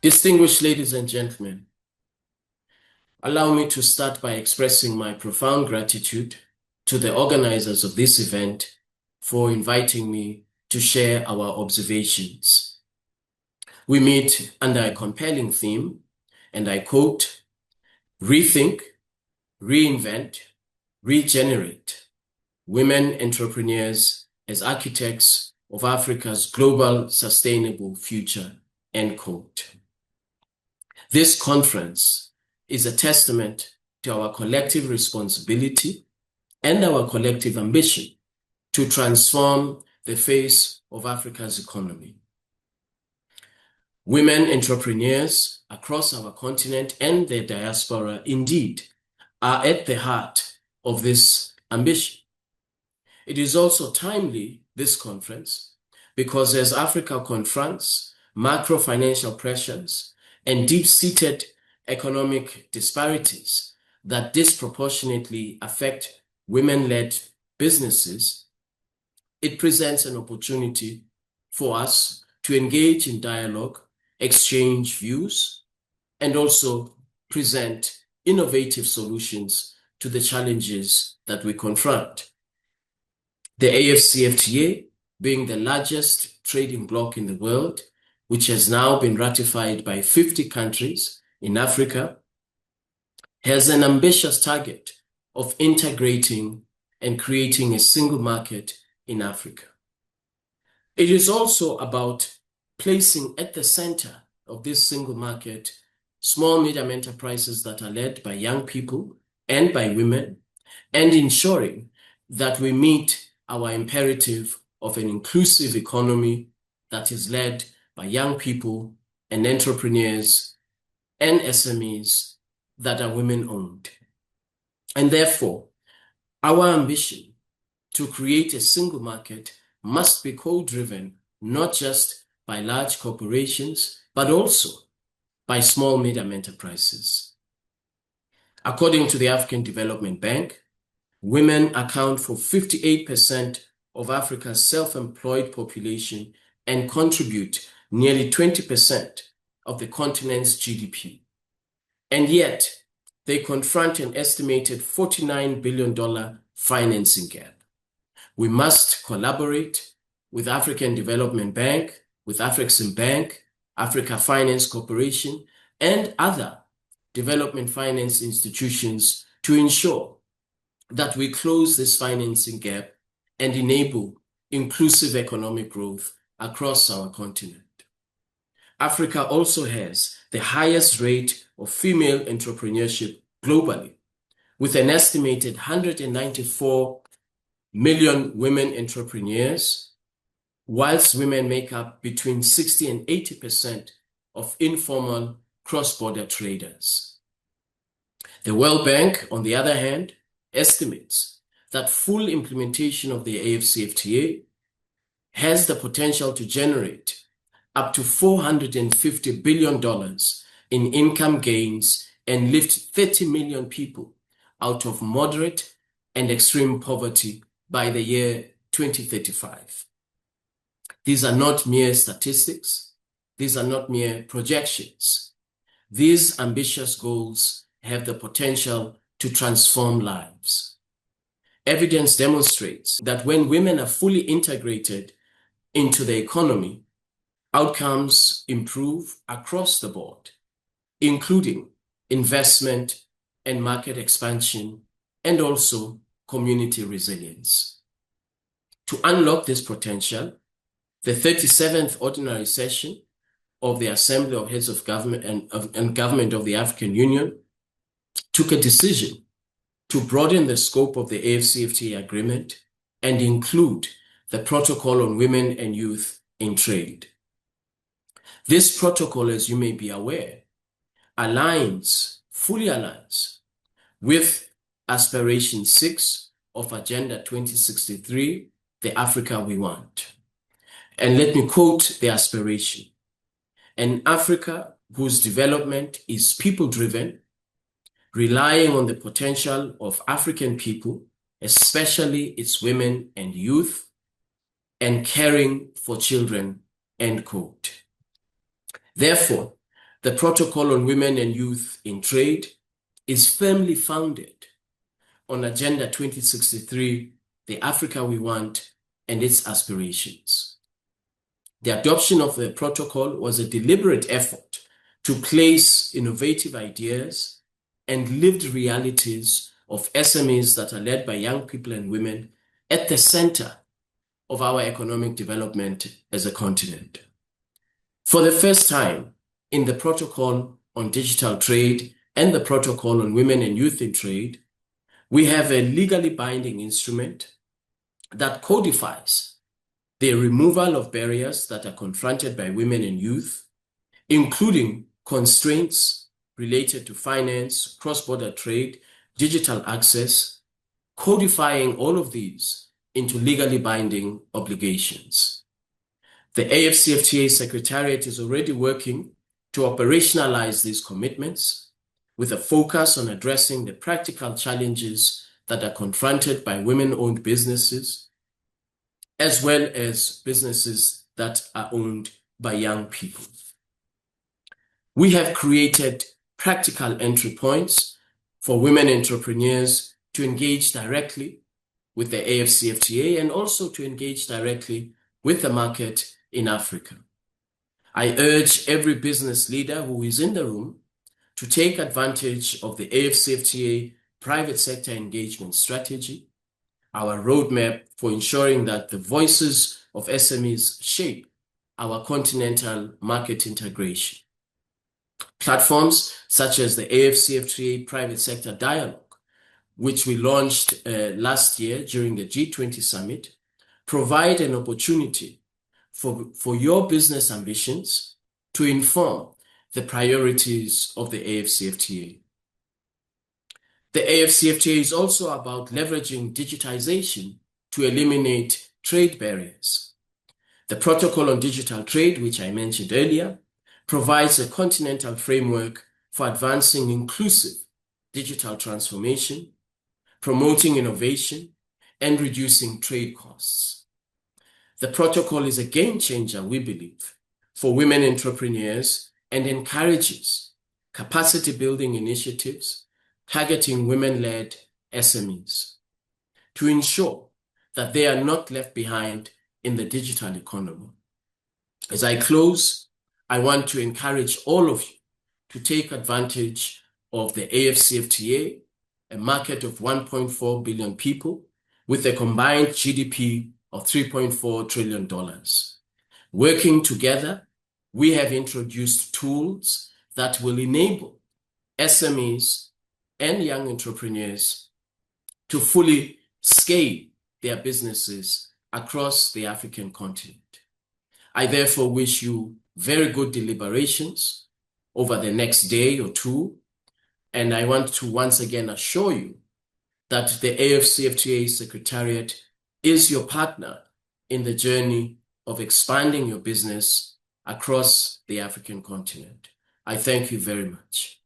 Distinguished ladies and gentlemen, allow me to start by expressing my profound gratitude to the organizers of this event for inviting me to share our observations. We meet under a compelling theme, and I quote, "Rethink, reinvent, regenerate, women entrepreneurs as architects of Africa's global sustainable future," end quote. This conference is a testament to our collective responsibility and our collective ambition to transform the face of Africa's economy. Women entrepreneurs across our continent and their diaspora indeed are at the heart of this ambition. It is also timely, this conference, because as Africa confronts macro-financial pressures and deep-seated economic disparities that disproportionately affect women-led businesses, it presents an opportunity for us to engage in dialogue, exchange views, and also present innovative solutions to the challenges that we confront. The AfCFTA, being the largest trading bloc in the world, which has now been ratified by 50 countries in Africa, has an ambitious target of integrating and creating a single market in Africa. It is also about placing at the center of this single market small medium enterprises that are led by young people and by women, and ensuring that we meet our imperative of an inclusive economy that is led by young people and entrepreneurs and SMEs that are women-owned. And therefore, our ambition to create a single market must be co-driven not just by large corporations, but also by small medium enterprises. According to the African Development Bank, women account for 58% of Africa's self-employed population and contribute nearly 20% of the continent's GDP. And yet, they confront an estimated $49 billion financing gap. We must collaborate with African Development Bank, with Afrexim Bank, Africa Finance Corporation, and other development finance institutions to ensure that we close this financing gap and enable inclusive economic growth across our continent. Africa also has the highest rate of female entrepreneurship globally, with an estimated 194 million women entrepreneurs, whilst women make up between 60 and 80% of informal cross-border traders. The World Bank, on the other hand, estimates that full implementation of the AfCFTA has the potential to generate up to $450 billion in income gains and lift 30 million people out of moderate and extreme poverty by the year 2035. These are not mere statistics. These are not mere projections. These ambitious goals have the potential to transform lives. Evidence demonstrates that when women are fully integrated into the economy, outcomes improve across the board, including investment and market expansion, and also community resilience. To unlock this potential, the 37th Ordinary Session of the Assembly of Heads of Government and Government of the African Union took a decision to broaden the scope of the AfCFTA agreement and include the Protocol on Women and Youth in Trade. This protocol, as you may be aware, fully aligns with Aspiration 6 of Agenda 2063, the Africa we want. And let me quote the aspiration: "An Africa whose development is people-driven, relying on the potential of African people, especially its women and youth, and caring for children," end quote. Therefore, The Protocol on Women and Youth in Trade is firmly founded on Agenda 2063, the Africa we want, and its aspirations. The adoption of the protocol was a deliberate effort to place innovative ideas and lived realities of SMEs that are led by young people and women at the center of our economic development as a continent. For the first time in the Protocol on Digital Trade and the Protocol on Women and Youth in Trade, we have a legally binding instrument that codifies the removal of barriers that are confronted by women and youth, including constraints related to finance, cross-border trade, digital access, codifying all of these into legally binding obligations. The AfCFTA Secretariat is already working to operationalize these commitments with a focus on addressing the practical challenges that are confronted by women-owned businesses, as well as businesses that are owned by young people. We have created practical entry points for women entrepreneurs to engage directly with the AfCFTA and also to engage directly with the market in Africa. I urge every business leader who is in the room to take advantage of the AfCFTA private sector engagement strategy, our roadmap for ensuring that the voices of SMEs shape our continental market integration. Platforms such as the AfCFTA Private Sector Dialogue, which we launched last year during the G20 Summit, provide an opportunity for your business ambitions to inform the priorities of the AfCFTA. The AfCFTA is also about leveraging digitization to eliminate trade barriers. The Protocol on Digital Trade, which I mentioned earlier, provides a continental framework for advancing inclusive digital transformation, promoting innovation, and reducing trade costs. The protocol is a game changer, we believe, for women entrepreneurs and encourages capacity building initiatives targeting women-led SMEs to ensure that they are not left behind in the digital economy. As I close, I want to encourage all of you to take advantage of the AfCFTA, a market of 1.4 billion people with a combined GDP of $3.4 trillion. Working together, we have introduced tools that will enable SMEs and young entrepreneurs to fully scale their businesses across the African continent. I therefore wish you very good deliberations over the next day or two, and I want to once again assure you that the AfCFTA Secretariat is your partner in the journey of expanding your business across the African continent. I thank you very much.